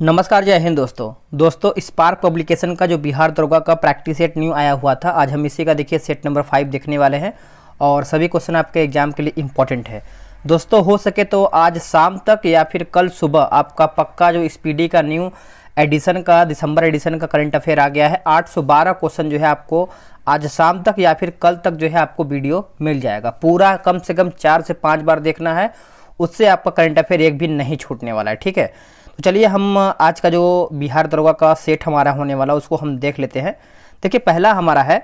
नमस्कार, जय हिंद दोस्तों स्पार्क पब्लिकेशन का जो बिहार दरोगा का प्रैक्टिस सेट न्यू आया हुआ था, आज हम इसी का देखिए सेट नंबर 5 देखने वाले हैं और सभी क्वेश्चन आपके एग्जाम के लिए इम्पोर्टेंट है। दोस्तों हो सके तो आज शाम तक या फिर कल सुबह आपका पक्का जो स्पीडी का न्यू एडिशन का दिसंबर एडिशन का करंट अफेयर आ गया है। 812 क्वेश्चन जो है आपको आज शाम तक या फिर कल तक जो है आपको वीडियो मिल जाएगा। पूरा कम से कम 4 से 5 बार देखना है, उससे आपका करंट अफेयर एक भी नहीं छूटने वाला है। ठीक है, तो चलिए हम आज का जो बिहार दरोगा का सेट हमारा होने वाला उसको हम देख लेते हैं। देखिए पहला हमारा है,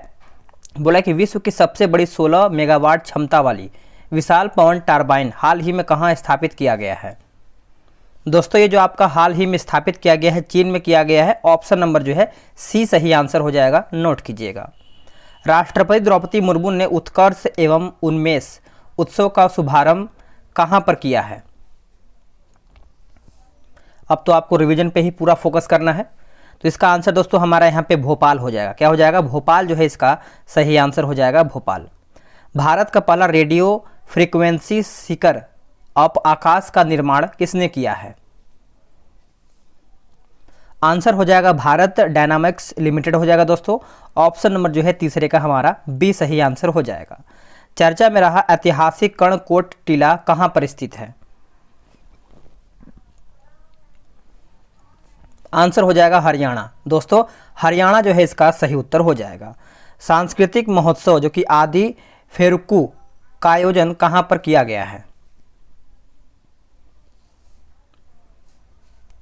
बोला कि विश्व की सबसे बड़ी 16 मेगावाट क्षमता वाली विशाल पवन टरबाइन हाल ही में कहाँ स्थापित किया गया है। दोस्तों ये जो आपका हाल ही में स्थापित किया गया है चीन में किया गया है। ऑप्शन नंबर जो है सी सही आंसर हो जाएगा, नोट कीजिएगा। राष्ट्रपति द्रौपदी मुर्मू ने उत्कर्ष एवं उन्मेष उत्सव का शुभारंभ कहाँ पर किया है। अब तो आपको रिवीजन पे ही पूरा फोकस करना है, तो इसका आंसर दोस्तों हमारा यहाँ पे भोपाल हो जाएगा। क्या हो जाएगा? भोपाल जो है इसका सही आंसर हो जाएगा, भोपाल। भारत का पहला रेडियो फ्रीक्वेंसी सीकर ऑफ आकाश का निर्माण किसने किया है। आंसर हो जाएगा भारत डायनामिक्स लिमिटेड हो जाएगा दोस्तों। ऑप्शन नंबर जो है तीसरे का हमारा बी सही आंसर हो जाएगा। चर्चा में रहा ऐतिहासिक कर्णकोट टीला कहाँ पर स्थित है। आंसर हो जाएगा हरियाणा। दोस्तों हरियाणा जो है इसका सही उत्तर हो जाएगा। सांस्कृतिक महोत्सव जो कि आदि फेरुक्कू का आयोजन कहां पर किया गया है।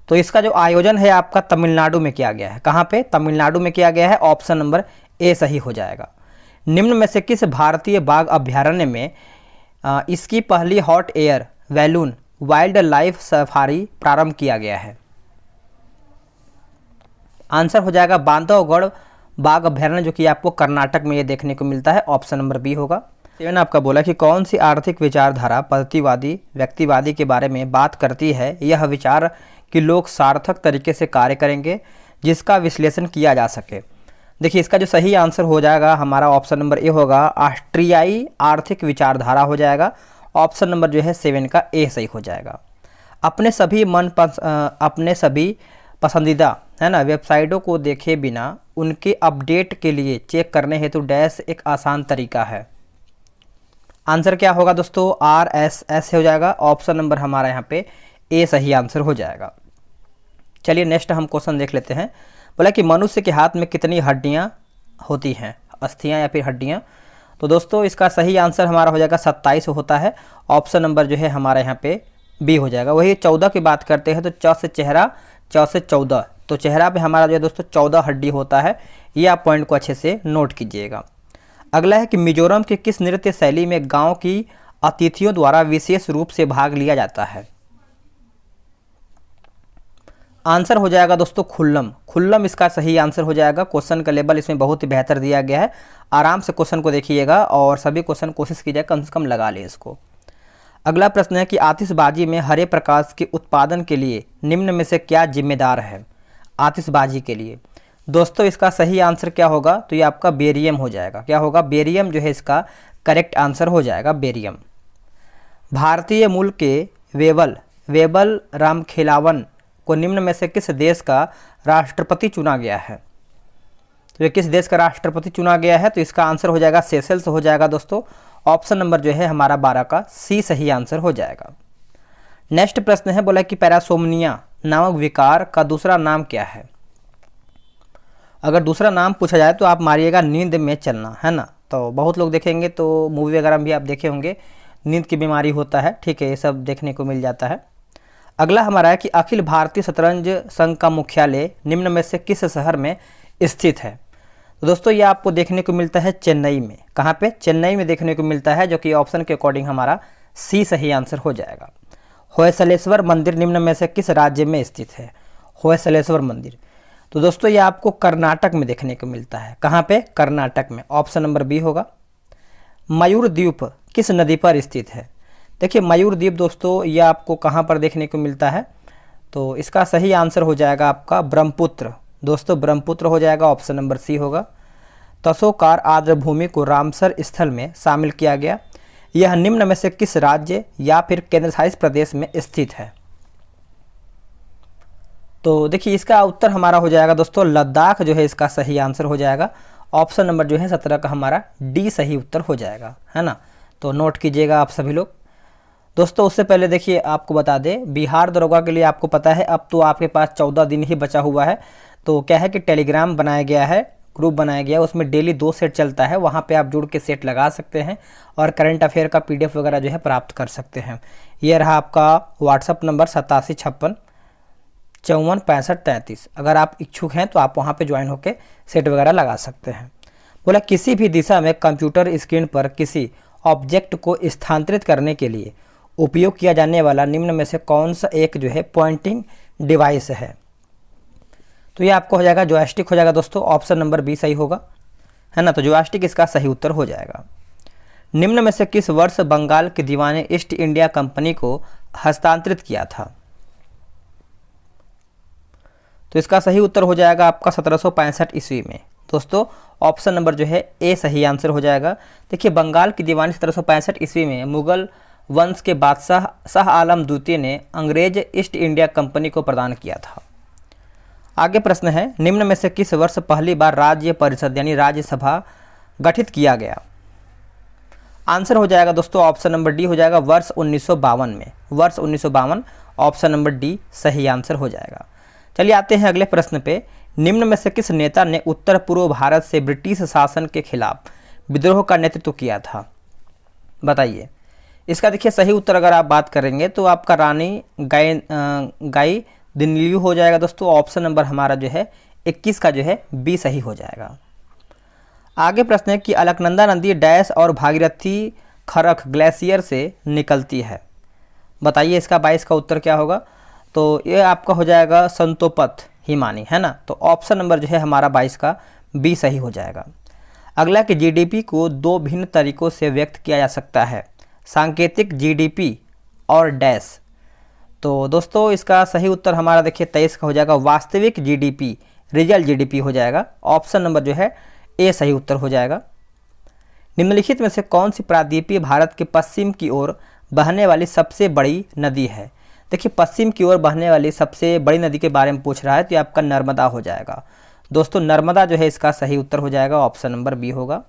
तो इसका जो आयोजन है आपका तमिलनाडु में किया गया है। कहां पे? तमिलनाडु में किया गया है। ऑप्शन नंबर ए सही हो जाएगा। निम्न में से किस भारतीय बाघ अभ्यारण्य में इसकी पहली hot air balloon wild life safari प्रारंभ किया गया है। आंसर हो जाएगा बांधवगढ़ बाघ अभ्यारण्य जो कि आपको कर्नाटक में ये देखने को मिलता है। ऑप्शन नंबर बी होगा। 7 आपका बोला कि कौन सी आर्थिक विचारधारा पद्धतिवादी व्यक्तिवादी के बारे में बात करती है। यह विचार कि लोग सार्थक तरीके से कार्य करेंगे जिसका विश्लेषण किया जा सके। देखिए इसका जो सही आंसर हो जाएगा हमारा ऑप्शन नंबर ए होगा, ऑस्ट्रियाई आर्थिक विचारधारा हो जाएगा। ऑप्शन नंबर जो है 7 का ए सही हो जाएगा। अपने सभी पसंदीदा है ना वेबसाइटों को देखे बिना उनके अपडेट के लिए चेक करने हेतु डैश एक आसान तरीका है। आंसर क्या होगा दोस्तों? RSS हो जाएगा। ऑप्शन नंबर हमारा यहाँ पे ए सही आंसर हो जाएगा। चलिए नेक्स्ट हम क्वेश्चन देख लेते हैं। बोला कि मनुष्य के हाथ में कितनी हड्डियाँ होती हैं, अस्थियाँ या फिर हड्डियाँ। तो दोस्तों इसका सही आंसर हमारा हो जाएगा 27 होता है। ऑप्शन नंबर जो है हमारा यहाँ पे बी हो जाएगा। वही 14 की बात करते हैं तो च से चेहरा, च से 14, तो चेहरा पे हमारा जो है दोस्तों 14 हड्डी होता है। ये आप पॉइंट को अच्छे से नोट कीजिएगा। अगला है कि मिजोरम के किस नृत्य शैली में गांव की अतिथियों द्वारा विशेष रूप से भाग लिया जाता है। आंसर हो जाएगा दोस्तों खुल्लम। खुल्लम इसका सही आंसर हो जाएगा। क्वेश्चन का लेवल इसमें बहुत ही बेहतर दिया गया है। आराम से क्वेश्चन को देखिएगा और सभी क्वेश्चन कोशिश कीजिए कम से कम लगा लें इसको। अगला प्रश्न है कि आतिशबाजी में हरे प्रकाश के उत्पादन के लिए निम्न में से क्या जिम्मेदार है। आतिशबाजी के लिए दोस्तों इसका सही आंसर क्या होगा? तो ये आपका बेरियम हो जाएगा। क्या होगा? बेरियम जो है इसका करेक्ट आंसर हो जाएगा, बेरियम। भारतीय मूल के वेबल रामखेलावन को निम्न में से किस देश का राष्ट्रपति चुना गया है। तो ये किस देश का राष्ट्रपति चुना गया है? तो इसका आंसर हो जाएगा सेशल्स हो जाएगा दोस्तों। ऑप्शन नंबर जो है हमारा 12 का सी सही आंसर हो जाएगा। नेक्स्ट प्रश्न है, बोला कि पैरासोमनिया नामक विकार का दूसरा नाम क्या है। अगर दूसरा नाम पूछा जाए तो आप मारिएगा नींद में चलना, है ना। तो बहुत लोग देखेंगे तो मूवी वगैरह भी आप देखे होंगे, नींद की बीमारी होता है। ठीक है, ये सब देखने को मिल जाता है। अगला हमारा है कि अखिल भारतीय शतरंज संघ का मुख्यालय निम्न में से किस शहर में स्थित है। तो दोस्तों ये आपको देखने को मिलता है चेन्नई में। कहाँ पे? चेन्नई में देखने को मिलता है, जो कि ऑप्शन के अकॉर्डिंग हमारा सी सही आंसर हो जाएगा। होयसलेश्वर मंदिर निम्न में से किस राज्य में स्थित है। होयसलेश्वर मंदिर तो दोस्तों ये आपको कर्नाटक में देखने को मिलता है। कहाँ पे? कर्नाटक में। ऑप्शन नंबर बी होगा। मयूर द्वीप किस नदी पर स्थित है। देखिए मयूर द्वीप दोस्तों ये आपको कहाँ पर देखने को मिलता है। तो इसका सही आंसर हो जाएगा आपका ब्रह्मपुत्र। दोस्तों ब्रह्मपुत्र हो जाएगा। ऑप्शन नंबर सी होगा। तसोकार आर्द्रभूमि को रामसर स्थल में शामिल किया गया। यह निम्न में से किस राज्य या फिर केंद्रशासित प्रदेश में स्थित है। तो देखिए इसका उत्तर हमारा हो जाएगा दोस्तों लद्दाख जो है इसका सही आंसर हो जाएगा। ऑप्शन नंबर जो है 17 का हमारा डी सही उत्तर हो जाएगा, है ना। तो नोट कीजिएगा आप सभी लोग। दोस्तों उससे पहले देखिए आपको बता दें, बिहार दरोगा के लिए आपको पता है अब तो आपके पास 14 दिन ही बचा हुआ है। तो क्या है कि टेलीग्राम बनाया गया है, ग्रुप बनाया गया है, उसमें डेली 2 सेट चलता है, वहाँ पे आप जुड़ के सेट लगा सकते हैं और करंट अफेयर का PDF वगैरह जो है प्राप्त कर सकते हैं। ये रहा आपका व्हाट्सअप नंबर 8756546533। अगर आप इच्छुक हैं तो आप वहाँ पे ज्वाइन होकर सेट वगैरह लगा सकते हैं। बोला किसी भी दिशा में कंप्यूटर स्क्रीन पर किसी ऑब्जेक्ट को स्थानांतरित करने के लिए उपयोग किया जाने वाला निम्न में से कौन सा एक जो है पॉइंटिंग डिवाइस है। तो ये आपको हो जाएगा जॉयस्टिक हो जाएगा दोस्तों, ऑप्शन नंबर बी सही होगा, है ना। तो जॉयस्टिक इसका सही उत्तर हो जाएगा। निम्न में से किस वर्ष बंगाल के दीवान ने ईस्ट इंडिया कंपनी को हस्तांतरित किया था। तो इसका सही उत्तर हो जाएगा आपका 1765 ईस्वी में। दोस्तों ऑप्शन नंबर जो है ए सही आंसर हो जाएगा। देखिए बंगाल की दीवानी 1765 ईस्वी में मुगल वंश के बादशाह शाह आलम द्वितीय ने अंग्रेज ईस्ट इंडिया कंपनी को प्रदान किया था। आगे प्रश्न है, निम्न में से किस वर्ष पहली बार राज्य परिषद यानी राज्यसभा गठित किया गया। आंसर हो जाएगा दोस्तों ऑप्शन नंबर डी हो जाएगा वर्ष 1952 में, वर्ष 1952 ऑप्शन नंबर डी सही आंसर हो जाएगा। चलिए आते हैं अगले प्रश्न पे। निम्न में से किस नेता ने उत्तर पूर्व भारत से ब्रिटिश शासन के खिलाफ विद्रोह का नेतृत्व किया था, बताइए। इसका देखिए सही उत्तर अगर आप बात करेंगे तो आपका रानी गाई दिनलियू हो जाएगा दोस्तों। ऑप्शन नंबर हमारा जो है 21 का जो है बी सही हो जाएगा। आगे प्रश्न है कि अलकनंदा नदी डैश और भागीरथी खरख ग्लेशियर से निकलती है, बताइए इसका 22 का उत्तर क्या होगा। तो ये आपका हो जाएगा संतोपथ हिमानी, है ना। तो ऑप्शन नंबर जो है हमारा 22 का बी सही हो जाएगा। अगला कि जीडीपी को 2 भिन्न तरीकों से व्यक्त किया जा सकता है, सांकेतिक जीडीपी और डैश। तो दोस्तों इसका सही उत्तर हमारा देखिए 23 का हो जाएगा वास्तविक जीडीपी, रियल जीडीपी हो जाएगा। ऑप्शन नंबर जो है ए सही उत्तर हो जाएगा। निम्नलिखित में से कौन सी प्रायद्वीपीय भारत के पश्चिम की ओर बहने वाली सबसे बड़ी नदी है। देखिए पश्चिम की ओर बहने वाली सबसे बड़ी नदी के बारे में पूछ रहा है तो ये आपका नर्मदा हो जाएगा। दोस्तों नर्मदा जो है इसका सही उत्तर हो जाएगा, ऑप्शन नंबर बी होगा।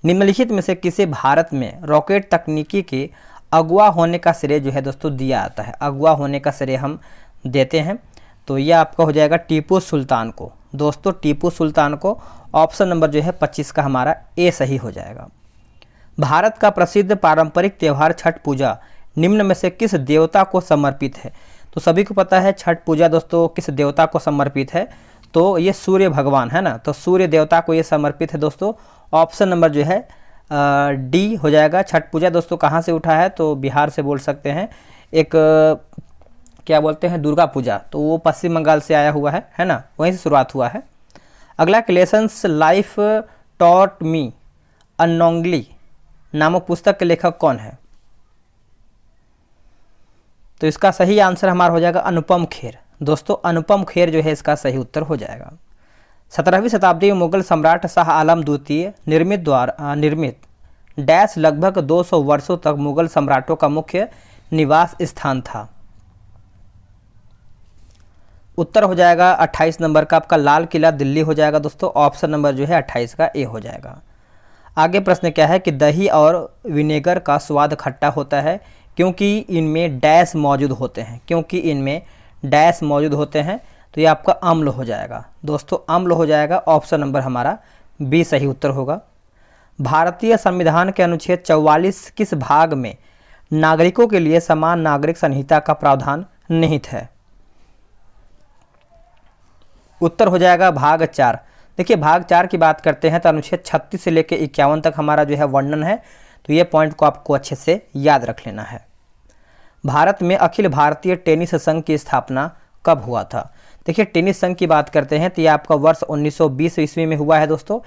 निम्नलिखित में से किसे भारत में रॉकेट तकनीकी के अगुवा होने का श्रेय जो है दोस्तों दिया जाता है, अगुवा होने का श्रेय हम देते हैं। तो ये आपका हो जाएगा टीपू सुल्तान को, दोस्तों टीपू सुल्तान को। ऑप्शन नंबर जो है 25 का हमारा ए सही हो जाएगा। भारत का प्रसिद्ध पारंपरिक त्यौहार छठ पूजा निम्न में से किस देवता को समर्पित है। तो सभी को पता है छठ पूजा दोस्तों किस देवता को समर्पित है, तो ये सूर्य भगवान, है ना। तो सूर्य देवता को ये समर्पित है दोस्तों। ऑप्शन नंबर जो है डी हो जाएगा। छठ पूजा दोस्तों कहाँ से उठा है, तो बिहार से बोल सकते हैं। एक क्या बोलते हैं दुर्गा पूजा, तो वो पश्चिम बंगाल से आया हुआ है ना, वहीं से शुरुआत हुआ है। अगला लेसन्स लाइफ टॉट मी अनोंगली नामक पुस्तक के लेखक कौन है। तो इसका सही आंसर हमारा हो जाएगा अनुपम खेर। दोस्तों अनुपम खेर जो है इसका सही उत्तर हो जाएगा। 17वीं शताब्दी में मुगल सम्राट शाह आलम द्वितीय निर्मित डैश लगभग 200 वर्षों तक मुगल सम्राटों का मुख्य निवास स्थान था। उत्तर हो जाएगा 28 नंबर का आपका लाल किला दिल्ली हो जाएगा दोस्तों। ऑप्शन नंबर जो है 28 का ए हो जाएगा। आगे प्रश्न क्या है कि दही और विनेगर का स्वाद खट्टा होता है क्योंकि इनमें डैश मौजूद होते हैं, क्योंकि इनमें डैश मौजूद होते हैं। तो ये आपका अम्ल हो जाएगा दोस्तों, अम्ल हो जाएगा। ऑप्शन नंबर हमारा बी सही उत्तर होगा। भारतीय संविधान के अनुच्छेद 44 किस भाग में नागरिकों के लिए समान नागरिक संहिता का प्रावधान निहित है। उत्तर हो जाएगा भाग 4। देखिए भाग 4 की बात करते हैं तो अनुच्छेद 36 से लेकर 51 तक हमारा जो है वर्णन है। तो ये पॉइंट को आपको अच्छे से याद रख लेना है। भारत में अखिल भारतीय टेनिस संघ की स्थापना कब हुआ था। देखिए टेनिस संघ की बात करते हैं तो ये आपका वर्ष 1920 ईस्वी में हुआ है दोस्तों।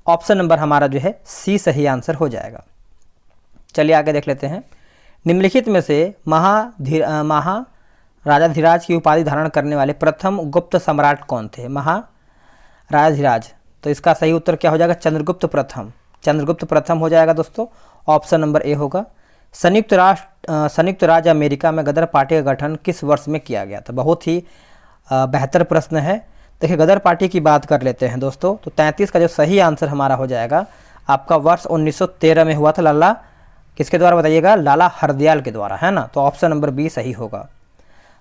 ऑप्शन नंबर हमारा जो है सी सही आंसर हो जाएगा। चलिए आगे देख लेते हैं। निम्नलिखित में से महाराजाधिराज की उपाधि धारण करने वाले प्रथम गुप्त सम्राट कौन थे। महाराजाधिराज, तो इसका सही उत्तर क्या हो जाएगा चंद्रगुप्त प्रथम, चंद्रगुप्त प्रथम हो जाएगा दोस्तों। ऑप्शन नंबर ए होगा। संयुक्त राज्य अमेरिका में गदर पार्टी का गठन किस वर्ष में किया गया था। बहुत ही बेहतर प्रश्न है। देखिए गदर पार्टी की बात कर लेते हैं दोस्तों, तो 33 का जो सही आंसर हमारा हो जाएगा आपका वर्ष 1913 में हुआ था। लाला किसके द्वारा बताइएगा? लाला हरदयाल के द्वारा, है ना। तो ऑप्शन नंबर बी सही होगा।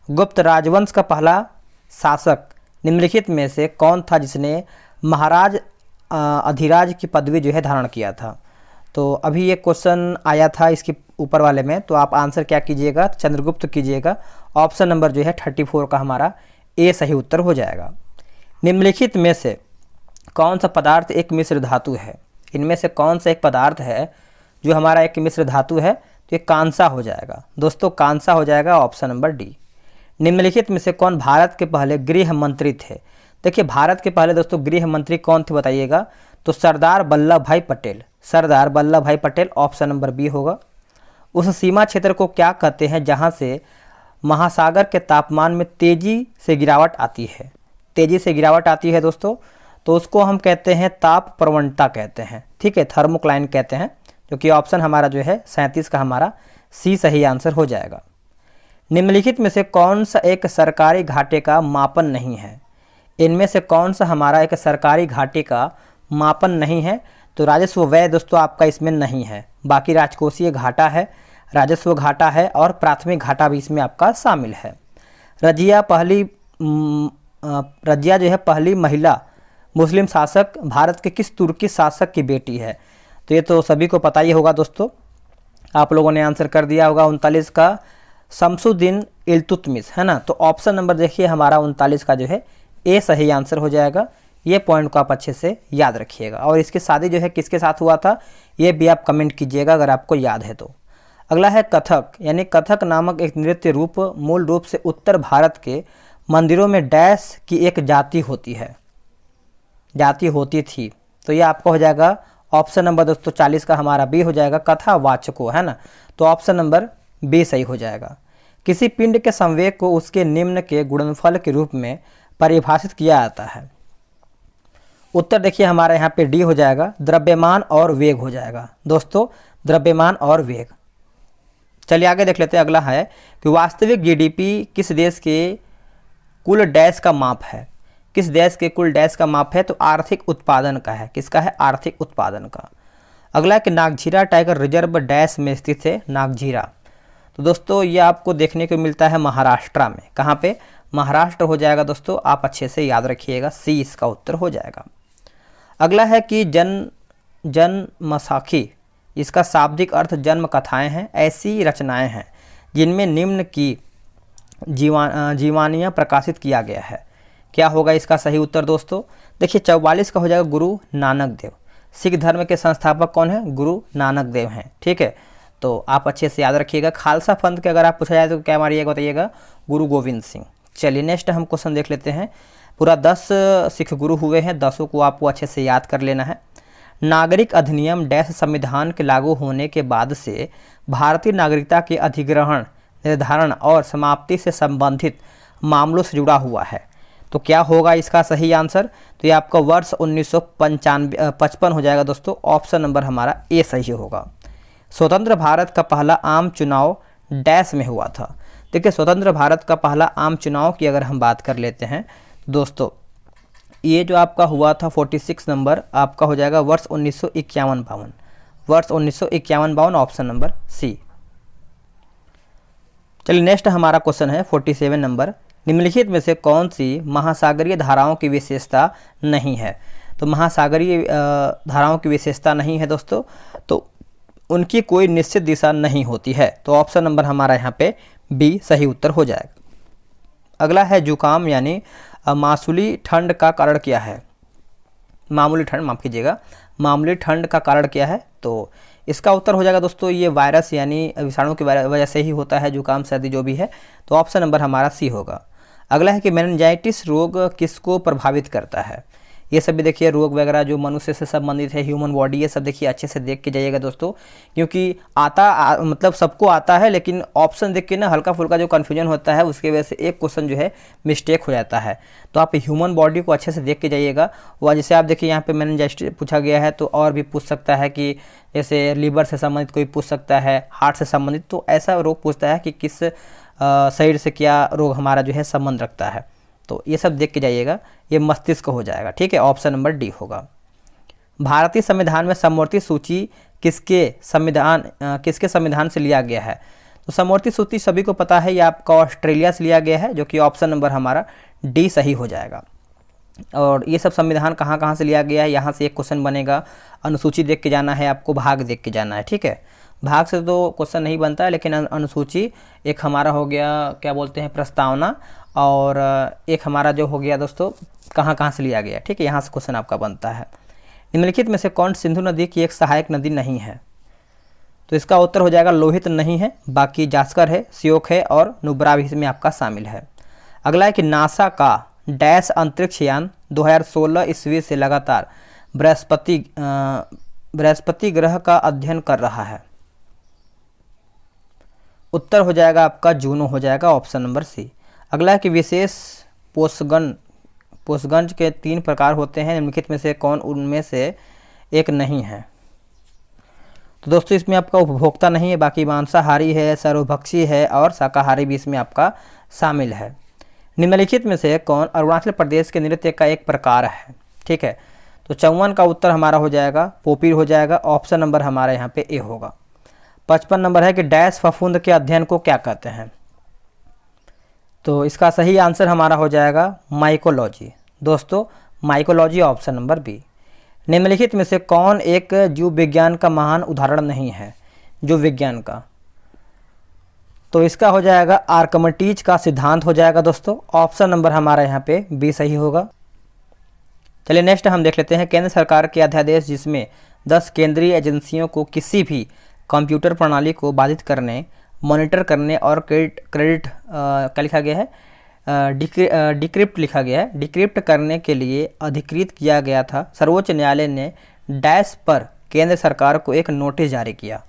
गुप्त राजवंश का पहला शासक निम्नलिखित में से कौन था जिसने महाराज अधिराज की पदवी जो है धारण किया था? तो अभी ये क्वेश्चन आया था इसके ऊपर वाले में, तो आप आंसर क्या कीजिएगा? चंद्रगुप्त कीजिएगा। ऑप्शन नंबर जो है 34 का हमारा ए सही उत्तर हो जाएगा। निम्नलिखित में से कौन सा पदार्थ एक मिश्र धातु है? इनमें से कौन सा एक पदार्थ है जो हमारा एक मिश्र धातु है? तो ये कांसा हो जाएगा दोस्तों, कांसा हो जाएगा ऑप्शन नंबर डी। निम्नलिखित में से कौन भारत के पहले गृह मंत्री थे? देखिए भारत के पहले दोस्तों गृह मंत्री कौन थे बताइएगा? तो सरदार वल्लभ भाई पटेल, सरदार वल्लभ भाई पटेल ऑप्शन नंबर बी होगा। उस सीमा क्षेत्र को क्या कहते हैं जहां से महासागर के तापमान में तेजी से गिरावट आती है? तेजी से गिरावट आती है दोस्तों, तो उसको हम कहते हैं ताप प्रवणता कहते हैं, ठीक है, थर्मोक्लाइन कहते हैं, जो कि ऑप्शन हमारा जो है 37 का हमारा सी सही आंसर हो जाएगा। निम्नलिखित में से कौन सा एक सरकारी घाटे का मापन नहीं है? इनमें से कौन सा हमारा एक सरकारी घाटे का मापन नहीं है? तो राजस्व व्यय दोस्तों आपका इसमें नहीं है, बाकी राजकोषीय घाटा है, राजस्व घाटा है और प्राथमिक घाटा भी इसमें आपका शामिल है। रजिया जो है पहली महिला मुस्लिम शासक भारत के किस तुर्की शासक की बेटी है? तो ये तो सभी को पता ही होगा दोस्तों, आप लोगों ने आंसर कर दिया होगा। 39 का शमसुद्दीन इल्तुतमिश, है ना। तो ऑप्शन नंबर देखिए हमारा 39 का जो है ए सही आंसर हो जाएगा। ये पॉइंट को आप अच्छे से याद रखिएगा। और इसकी शादी जो है किसके साथ हुआ था ये भी आप कमेंट कीजिएगा अगर आपको याद है तो। अगला है कथक, यानी कथक नामक एक नृत्य रूप मूल रूप से उत्तर भारत के मंदिरों में डैश की एक जाति होती थी। तो ये आपका हो जाएगा ऑप्शन नंबर दोस्तों 40 का हमारा बी हो जाएगा, कथावाचको, है ना। तो ऑप्शन नंबर बी सही हो जाएगा। किसी पिंड के संवेग को उसके निम्न के गुणनफल के रूप में परिभाषित किया जाता है? उत्तर देखिए हमारा यहाँ पे डी हो जाएगा, द्रव्यमान और वेग हो जाएगा दोस्तों, द्रव्यमान और वेग। चलिए आगे देख लेते हैं। अगला है कि वास्तविक जीडीपी किस देश के कुल डैश का माप है? किस देश के कुल डैश का माप है? तो आर्थिक उत्पादन का है। किसका है? आर्थिक उत्पादन का। अगला है कि नागझीरा टाइगर रिजर्व डैश में स्थित है? नागझीरा। तो दोस्तों ये आपको देखने को मिलता है महाराष्ट्र में। कहाँ पे? महाराष्ट्र हो जाएगा दोस्तों, आप अच्छे से याद रखिएगा, सी इसका उत्तर हो जाएगा। अगला है कि जन्मसाखी, इसका शाब्दिक अर्थ जन्म कथाएं हैं, ऐसी रचनाएं हैं जिनमें निम्न की जीवानियाँ प्रकाशित किया गया है। क्या होगा इसका सही उत्तर दोस्तों? देखिए 44 का हो जाएगा गुरु नानक देव। सिख धर्म के संस्थापक कौन है? गुरु नानक देव हैं, ठीक है। तो आप अच्छे से याद रखिएगा। खालसा पंथ के अगर आप पूछा जाए तो क्या मारिएगा बताइएगा? गुरु गोविंद सिंह। चलिए नेक्स्ट हम क्वेश्चन देख लेते हैं। पूरा 10 सिख गुरु हुए हैं, 10 को आपको अच्छे से याद कर लेना है। नागरिक अधिनियम डैश संविधान के लागू होने के बाद से भारतीय नागरिकता के अधिग्रहण, निर्धारण और समाप्ति से संबंधित मामलों से जुड़ा हुआ है। तो क्या होगा इसका सही आंसर? तो ये आपका वर्ष 1955 हो जाएगा दोस्तों, ऑप्शन नंबर हमारा ए सही होगा। स्वतंत्र भारत का पहला आम चुनाव डैश में हुआ था? देखिए स्वतंत्र भारत का पहला आम चुनाव की अगर हम बात कर लेते हैं दोस्तों, ये जो आपका हुआ था 46 नंबर आपका हो जाएगा वर्ष 1951-52, वर्ष 1951-52 ऑप्शन नंबर सी। चलिए नेक्स्ट हमारा क्वेश्चन है 47 नंबर। निम्नलिखित में से कौन सी महासागरीय धाराओं की विशेषता नहीं है? तो महासागरीय धाराओं की विशेषता नहीं है दोस्तों, तो उनकी कोई निश्चित दिशा नहीं होती है। तो ऑप्शन नंबर हमारा यहाँ पे बी सही उत्तर हो जाएगा। अगला है जुकाम, यानी मामूली ठंड का कारण क्या है? मामूली ठंड, माफ़ कीजिएगा, मामूली ठंड का कारण क्या है? तो इसका उत्तर हो जाएगा दोस्तों ये वायरस यानी विषाणु की वजह से ही होता है जुकाम सर्दी जो भी है। तो ऑप्शन नंबर हमारा सी होगा। अगला है कि मेनिंजाइटिस रोग किसको प्रभावित करता है? ये सब भी देखिए रोग वगैरह जो मनुष्य से संबंधित है, ह्यूमन बॉडी, ये सब देखिए अच्छे से देख के जाइएगा दोस्तों, क्योंकि मतलब सबको आता है, लेकिन ऑप्शन देख के ना हल्का फुल्का जो कन्फ्यूजन होता है उसकी वजह से एक क्वेश्चन जो है मिस्टेक हो जाता है। तो आप ह्यूमन बॉडी को अच्छे से देख के जाइएगा। और जैसे आप देखिए यहाँ पे मेनिंजाइटिस पूछा गया है, तो और भी पूछ सकता है कि जैसे लीवर से संबंधित कोई पूछ सकता है, हार्ट से संबंधित, तो ऐसा रोग पूछता है कि किस शरीर से क्या रोग हमारा जो है संबंध रखता है। तो ये सब देख के जाइएगा, ये मस्तिष्क हो जाएगा। ठीक है, ऑप्शन नंबर डी होगा। भारतीय संविधान में समवर्ती सूची किसके संविधान से लिया गया है? तो समवर्ती सूची सभी को पता है, ये आपका ऑस्ट्रेलिया से लिया गया है, जो कि ऑप्शन नंबर हमारा डी सही हो जाएगा। और ये सब संविधान कहाँ कहाँ से लिया गया है, यहाँ से एक क्वेश्चन बनेगा। अनुसूची देख के जाना है आपको, भाग देख के जाना है। ठीक है, भाग से तो क्वेश्चन नहीं बनता है, लेकिन अनुसूची एक हमारा हो गया, क्या बोलते हैं, प्रस्तावना, और एक हमारा जो हो गया दोस्तों कहाँ कहाँ से लिया गया। ठीक है, यहाँ से क्वेश्चन आपका बनता है। निम्नलिखित में से कौन सिंधु नदी की एक सहायक नदी नहीं है? तो इसका उत्तर हो जाएगा लोहित नहीं है, बाकी जास्कर है, श्योक है और नुब्रा भी इसमें आपका शामिल है। अगला है कि नासा का डैश अंतरिक्ष यान 2016 ईस्वी से लगातार बृहस्पति ग्रह का अध्ययन कर रहा है। उत्तर हो जाएगा आपका जूनो हो जाएगा, ऑप्शन नंबर सी। अगला है कि विशेष पोषगंज के 3 प्रकार होते हैं, निम्नलिखित में से कौन उनमें से एक नहीं है? तो दोस्तों इसमें आपका उपभोक्ता नहीं है, बाकी मांसाहारी है, सर्वभक्षी है और शाकाहारी भी इसमें आपका शामिल है। निम्नलिखित में से कौन अरुणाचल प्रदेश के नृत्य का एक प्रकार है? ठीक है, तो 54 का उत्तर हमारा हो जाएगा पोपीर हो जाएगा, ऑप्शन नंबर हमारा यहाँ पे ए होगा। 55 नंबर है कि डैश फफूंद के अध्ययन को क्या कहते हैं? तो इसका सही आंसर हमारा हो जाएगा माइकोलॉजी। दोस्तों माइकोलॉजी, ऑप्शन नंबर बी। निम्नलिखित में से कौन एक जीव विज्ञान का महान उदाहरण नहीं है? जीव विज्ञान का, तो इसका हो जाएगा आर्कमिडीज का सिद्धांत हो जाएगा दोस्तों, ऑप्शन नंबर हमारा यहाँ पे बी सही होगा। चलिए नेक्स्ट हम देख लेते हैं केंद्र सरकार के अध्यादेश, जिसमें 10 केंद्रीय एजेंसियों को किसी भी कंप्यूटर प्रणाली को बाधित करने, मॉनिटर करने और क्रेडिट क्या लिखा गया है, डिक्रिप्ट लिखा गया है, डिक्रिप्ट करने के लिए अधिकृत किया गया था। सर्वोच्च न्यायालय ने डैश पर केंद्र सरकार को एक नोटिस जारी किया।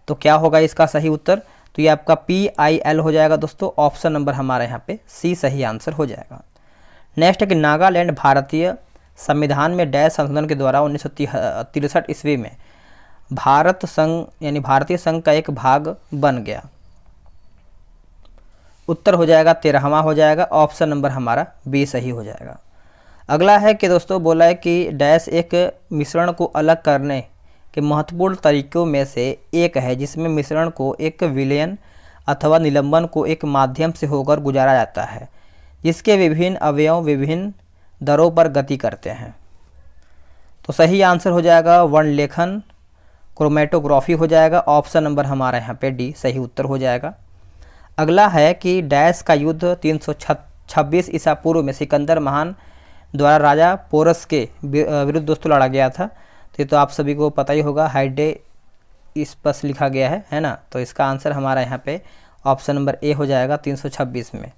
तो क्या होगा इसका सही उत्तर? तो ये आपका PIL हो जाएगा दोस्तों, ऑप्शन नंबर हमारा यहाँ पे सी सही आंसर हो जाएगा। नेक्स्ट है कि नागालैंड भारतीय संविधान में डैश संशोधन के द्वारा 1963 ईस्वी में भारत संघ यानी भारतीय संघ का एक भाग बन गया। उत्तर हो जाएगा 13वां हो जाएगा, ऑप्शन नंबर हमारा बी सही हो जाएगा। अगला है कि दोस्तों बोला है कि डैश एक मिश्रण को अलग करने के महत्वपूर्ण तरीकों में से एक है, जिसमें मिश्रण को एक विलयन अथवा निलंबन को एक माध्यम से होकर गुजारा जाता है, जिसके विभिन्न अवयव विभिन्न दरों पर गति करते हैं। तो सही आंसर हो जाएगा वर्णलेखन, क्रोमेटोग्राफी हो जाएगा, ऑप्शन नंबर हमारा यहाँ पे डी सही उत्तर हो जाएगा। अगला है कि डैश का युद्ध 326 ईसा पूर्व में सिकंदर महान द्वारा राजा पोरस के विरुद्ध दोस्तों लड़ा गया था। तो ये तो आप सभी को पता ही होगा, हाइडे इस पर लिखा गया है ना। तो इसका आंसर हमारा यहाँ पे ऑप्शन नंबर ए हो जाएगा 326 में।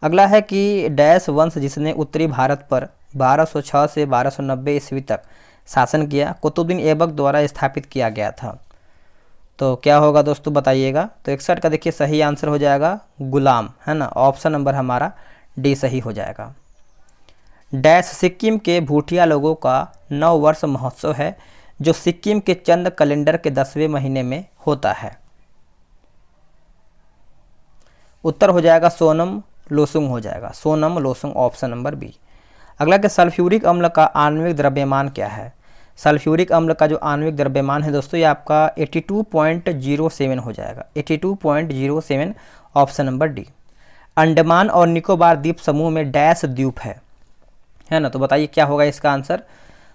अगला है कि डैश वंश जिसने उत्तरी भारत पर 1206 से 1290 ईस्वी तक शासन किया, कुतुबुद्दीन ऐबक द्वारा स्थापित किया गया था। तो क्या होगा दोस्तों बताइएगा? तो 61 का देखिए सही आंसर हो जाएगा गुलाम, है ना, ऑप्शन नंबर हमारा डी सही हो जाएगा। डैश सिक्किम के भूटिया लोगों का 9 वर्ष महोत्सव है, जो सिक्किम के चंद कैलेंडर के 10वें महीने में होता है। उत्तर हो जाएगा सोनम लोसुंग हो जाएगा, Sonam Losoong, option number B. अगला कि सल्फ्यूरिक अम्ल का आणविक द्रव्यमान क्या है? सल्फ्यूरिक अम्ल का जो आणविक द्रव्यमान है दोस्तों, ये आपका 82.07 हो जाएगा, 82.07, ऑप्शन नंबर डी। अंडमान और निकोबार द्वीप समूह में डैश द्वीप है ना। तो बताइए क्या होगा इसका आंसर?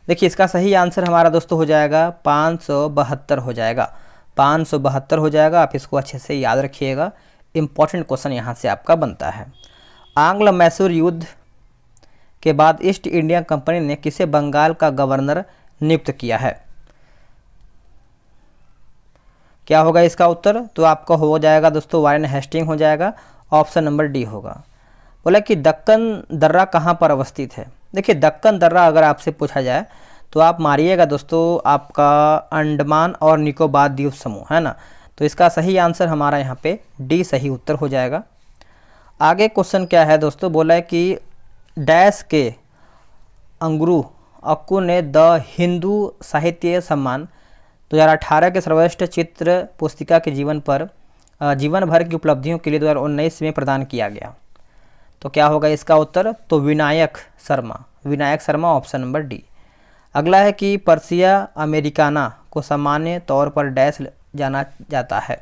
देखिए इसका सही आंसर हमारा दोस्तों हो जाएगा 572 हो जाएगा, 572 हो जाएगा। आप इसको अच्छे से याद रखिएगा, इंपॉर्टेंट क्वेश्चन यहाँ से आपका बनता है। आंग्ल मैसूर युद्ध के बाद ईस्ट इंडिया कंपनी ने किसे बंगाल का गवर्नर नियुक्त किया है? क्या होगा इसका उत्तर? तो आपका हो जाएगा दोस्तों वारेन हेस्टिंग हो जाएगा, ऑप्शन नंबर डी होगा। बोला कि दक्कन दर्रा कहाँ पर अवस्थित है? देखिए दक्कन दर्रा अगर आपसे पूछा जाए तो आप मारिएगा दोस्तों आपका अंडमान और निकोबार द्वीप समूह, है ना। तो इसका सही आंसर हमारा यहाँ पे डी सही उत्तर हो जाएगा। आगे क्वेश्चन क्या है दोस्तों? बोला है कि डैश के अंगुरू अक्कू ने द हिंदू साहित्य सम्मान 2018 के सर्वश्रेष्ठ चित्र पुस्तिका के जीवन भर की उपलब्धियों के लिए 2019 में प्रदान किया गया। तो क्या होगा इसका उत्तर? तो Vinayak Sharma, Vinayak Sharma option number D. अगला है कि पर्सिया अमेरिकाना को सामान्य तौर पर डैश जाना जाता है।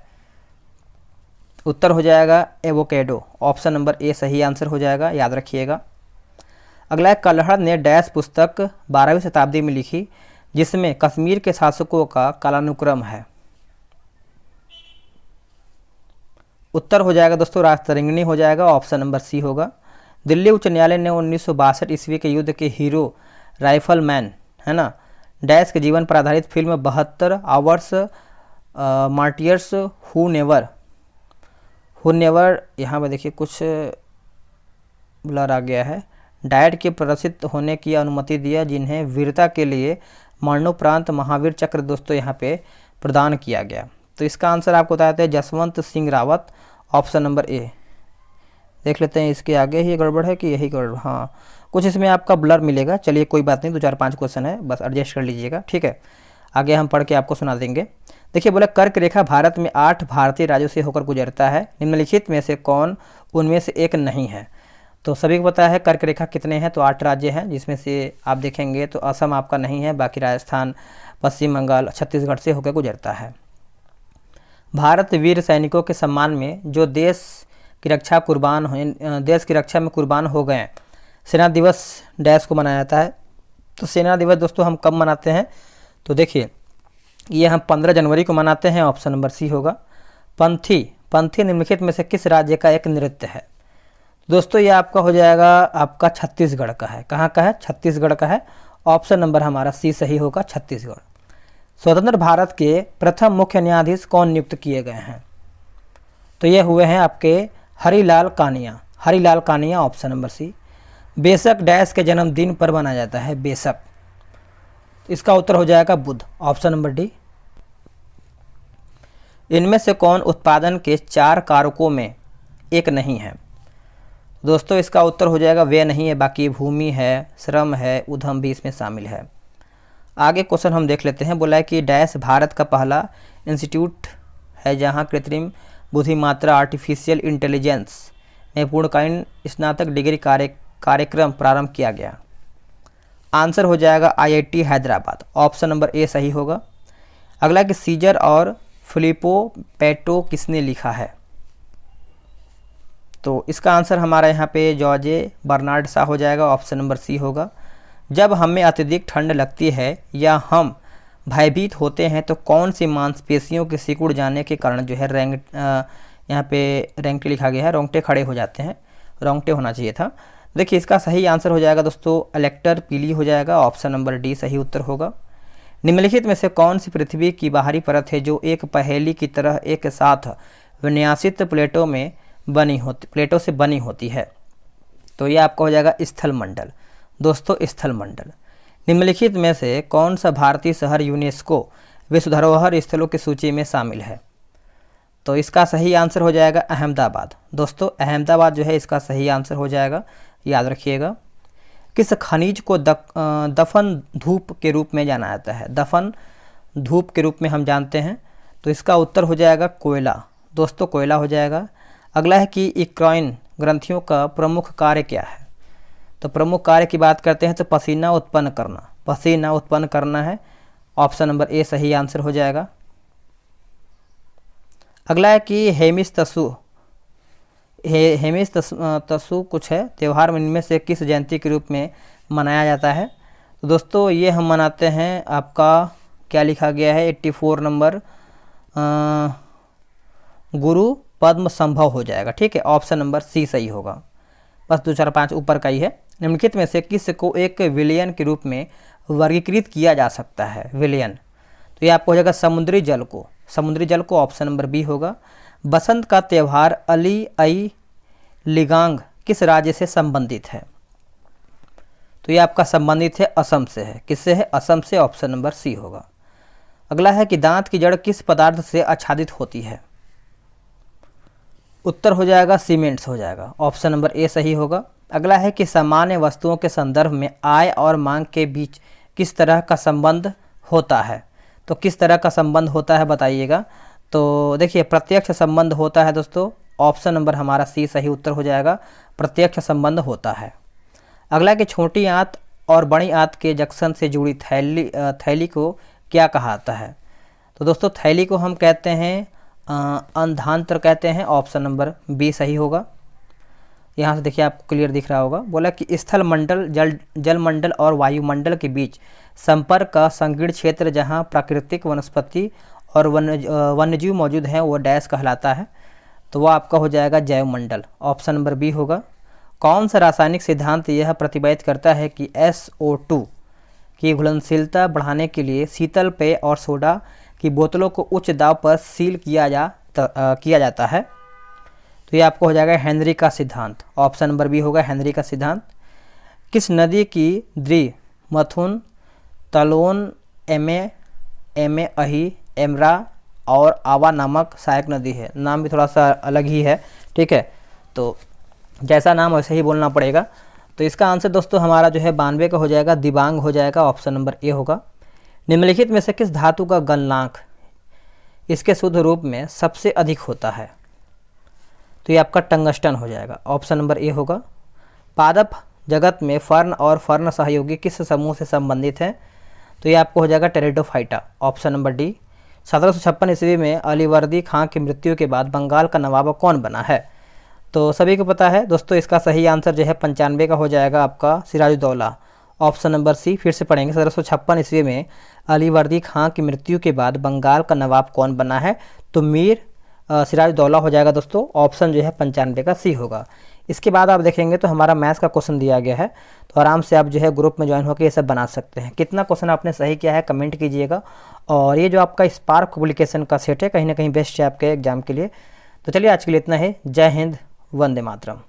उत्तर हो जाएगा एवोकेडो, ऑप्शन नंबर ए सही आंसर हो जाएगा, याद रखिएगा। अगला है कल्हड़ ने डैश पुस्तक 12वीं शताब्दी में लिखी जिसमें कश्मीर के शासकों का कालानुक्रम है। उत्तर हो जाएगा दोस्तों राजतरंगिणी हो जाएगा, ऑप्शन नंबर सी होगा। दिल्ली उच्च न्यायालय ने 1962 ईस्वी के युद्ध के हीरो राइफलमैन है ना डैश के जीवन पर आधारित film 72 hours martyrs who never यहाँ पर देखिए कुछ ब्लर आ गया है, डायट के प्रदर्शित होने की अनुमति दिया जिन्हें वीरता के लिए मरणोपरांत महावीर चक्र दोस्तों यहाँ पे प्रदान किया गया। तो इसका आंसर आपको बताते हैं Jaswant Singh Rawat, option number A. देख लेते हैं इसके आगे ही गड़बड़ है कि यही गड़बड़, हाँ कुछ इसमें आपका ब्लर मिलेगा, चलिए कोई बात नहीं, 2 4 5 क्वेश्चन है, बस एडजस्ट कर लीजिएगा, ठीक है। आगे हम पढ़ के आपको सुना देंगे। देखिए बोला कर्क रेखा भारत में 8 भारतीय राज्यों से होकर गुजरता है, निम्नलिखित में से कौन उनमें से एक नहीं है? तो सभी को पता है कर्क रेखा कितने हैं, तो 8 राज्य हैं, जिसमें से आप देखेंगे तो असम आपका नहीं है, बाकी राजस्थान, पश्चिम बंगाल, छत्तीसगढ़ से होकर गुजरता है। भारत वीर सैनिकों के सम्मान में जो देश की रक्षा में कुर्बान हो गए, सेना दिवस डैश को मनाया जाता है। तो सेना दिवस दोस्तों हम कब मनाते हैं? तो देखिए ये हम 15 जनवरी को मनाते हैं, ऑप्शन नंबर सी होगा। पंथी निम्नलिखित में से किस राज्य का एक नृत्य है? दोस्तों ये आपका हो जाएगा आपका छत्तीसगढ़ का है। कहाँ का है? छत्तीसगढ़ का है, ऑप्शन नंबर हमारा सी सही होगा, छत्तीसगढ़। स्वतंत्र भारत के प्रथम मुख्य न्यायाधीश कौन नियुक्त किए गए हैं? तो ये हुए हैं आपके Harilal Kania, option number C. बेशक डैश के जन्मदिन पर मनाया जाता है, बेशक, इसका उत्तर हो जाएगा बुध, ऑप्शन नंबर डी। इनमें से कौन उत्पादन के 4 कारकों में एक नहीं है? दोस्तों इसका उत्तर हो जाएगा वे नहीं है, बाकी भूमि है, श्रम है, उद्यम भी इसमें शामिल है। आगे क्वेश्चन हम देख लेते हैं। बोला है कि डैश भारत का पहला इंस्टीट्यूट है जहां कृत्रिम बुद्धिमात्रा आर्टिफिशियल इंटेलिजेंस में पूर्णकालीन स्नातक डिग्री कार्यक्रम प्रारंभ किया गया। आंसर हो जाएगा IIT Hyderabad, option number A सही होगा। अगला कि सीजर और फिलिपो पेटो किसने लिखा है? तो इसका आंसर हमारा यहाँ पे जॉर्जे बर्नार्ड शा हो जाएगा, ऑप्शन नंबर सी होगा। जब हमें अत्यधिक ठंड लगती है या हम भयभीत होते हैं तो कौन सी मांसपेशियों के सिकुड़ जाने के कारण जो है यहाँ पे रेंगटे लिखा गया है, रोंगटे खड़े हो जाते हैं, रोंगटे होना चाहिए था। देखिए इसका सही आंसर हो जाएगा दोस्तों इलेक्टर पीली हो जाएगा, ऑप्शन नंबर डी सही उत्तर होगा। निम्नलिखित में से कौन सी पृथ्वी की बाहरी परत है जो एक पहेली की तरह एक साथ विन्यासित प्लेटों से बनी होती है? तो ये आपका हो जाएगा स्थल मंडल, दोस्तों स्थल मंडल। निम्नलिखित में से कौन सा भारतीय शहर यूनेस्को विश्व धरोहर स्थलों की सूची में शामिल है? तो इसका सही आंसर हो जाएगा अहमदाबाद, दोस्तों अहमदाबाद जो है इसका सही आंसर हो जाएगा, याद रखिएगा। किस खनिज को दफन धूप के रूप में जाना जाता है? दफन धूप के रूप में हम जानते हैं, तो इसका उत्तर हो जाएगा कोयला, दोस्तों कोयला हो जाएगा। अगला है कि इक्राइन ग्रंथियों का प्रमुख कार्य क्या है? तो प्रमुख कार्य की बात करते हैं तो पसीना उत्पन्न करना है, ऑप्शन नंबर ए सही आंसर हो जाएगा। अगला है कि हेमिस तसु कुछ है त्यौहार इनमें से किस जयंती के रूप में मनाया जाता है? तो दोस्तों ये हम मनाते हैं, आपका क्या लिखा गया है 84 नंबर गुरु पद्म संभव हो जाएगा, ठीक है, ऑप्शन नंबर सी सही होगा, बस 2 4 5 ऊपर का ही है। निम्नलिखित में से किस को एक विलयन के रूप में वर्गीकृत किया जा सकता है? विलयन, तो ये आपको हो जाएगा समुद्री जल को, ऑप्शन नंबर बी होगा। बसंत का त्यौहार अली आई लिगांग किस राज्य से संबंधित है? तो ये आपका संबंधित है असम से है, किससे है? असम से, ऑप्शन नंबर सी होगा। अगला है कि दांत की जड़ किस पदार्थ से आच्छादित होती है? उत्तर हो जाएगा सीमेंट्स हो जाएगा, ऑप्शन नंबर ए सही होगा। अगला है कि सामान्य वस्तुओं के संदर्भ में आय और मांग के बीच किस तरह का संबंध होता है? तो किस तरह का संबंध होता है बताइएगा। तो देखिए प्रत्यक्ष संबंध होता है दोस्तों, ऑप्शन नंबर हमारा सी सही उत्तर हो जाएगा, प्रत्यक्ष संबंध होता है। अगला कि छोटी आंत और बड़ी आंत के जंक्शन से जुड़ी थैली को क्या कहा जाता है? तो दोस्तों थैली को हम कहते हैं अंधांत्र कहते हैं। ऑप्शन नंबर बी सही होगा। यहाँ से देखिए आपको क्लियर दिख रहा होगा। बोला कि स्थल मंडल, जल मंडल और वायुमंडल के बीच संपर्क का संकीर्ण क्षेत्र जहाँ प्राकृतिक वनस्पति और वन्यजीव मौजूद हैं वो डैश कहलाता है। तो वो आपका हो जाएगा जैव मंडल। ऑप्शन नंबर बी होगा। कौन सा रासायनिक सिद्धांत यह प्रतिपादित करता है कि SO2 की घुलनशीलता बढ़ाने के लिए शीतल पेय और सोडा की बोतलों को उच्च दाब पर सील किया जाता है? तो ये आपको हो जाएगा हेनरी का सिद्धांत। ऑप्शन नंबर बी होगा हेनरी का सिद्धांत। किस नदी की द्रि मथुन, तलोन, एमे, अही, एमरा और आवा नामक सहायक नदी है? नाम भी थोड़ा सा अलग ही है, ठीक है, तो जैसा नाम वैसे ही बोलना पड़ेगा। तो इसका आंसर दोस्तों हमारा जो है 92 का हो जाएगा, दिबांग हो जाएगा। ऑप्शन नंबर ए होगा। निम्नलिखित में से किस धातु का गलनांक इसके शुद्ध रूप में सबसे अधिक होता है? तो ये आपका टंगस्टन हो जाएगा। ऑप्शन नंबर ए होगा। पादप जगत में फर्न और फर्न सहयोगी किस समूह से संबंधित हैं? तो ये आपको हो जाएगा टेरिडोफाइटा। Option number D. 1756 ईस्वी में अलीवर्दी खां की मृत्यु के बाद बंगाल का नवाब कौन बना है? तो सभी को पता है दोस्तों, इसका सही आंसर जो है 95 का हो जाएगा आपका सिराजुद्दौला। ऑप्शन नंबर सी फिर से पढ़ेंगे। 1756 ईस्वी में अलीवर्दी खां की मृत्यु के बाद बंगाल का नवाब कौन बना है? तो मीर सिराजुद्दौला हो जाएगा दोस्तों। ऑप्शन जो है 95 का सी होगा। इसके बाद आप देखेंगे तो हमारा मैथ्स का क्वेश्चन दिया गया है, तो आराम से आप जो है ग्रुप में ज्वाइन होकर ये सब बना सकते हैं। कितना क्वेश्चन आपने सही किया है कमेंट कीजिएगा। और ये जो आपका स्पार्क पब्लिकेशन का सेट है कहीं ना कहीं बेस्ट है आपके एग्जाम के लिए। तो चलिए आज के लिए इतना ही। जय हिंद, वंदे मातरम।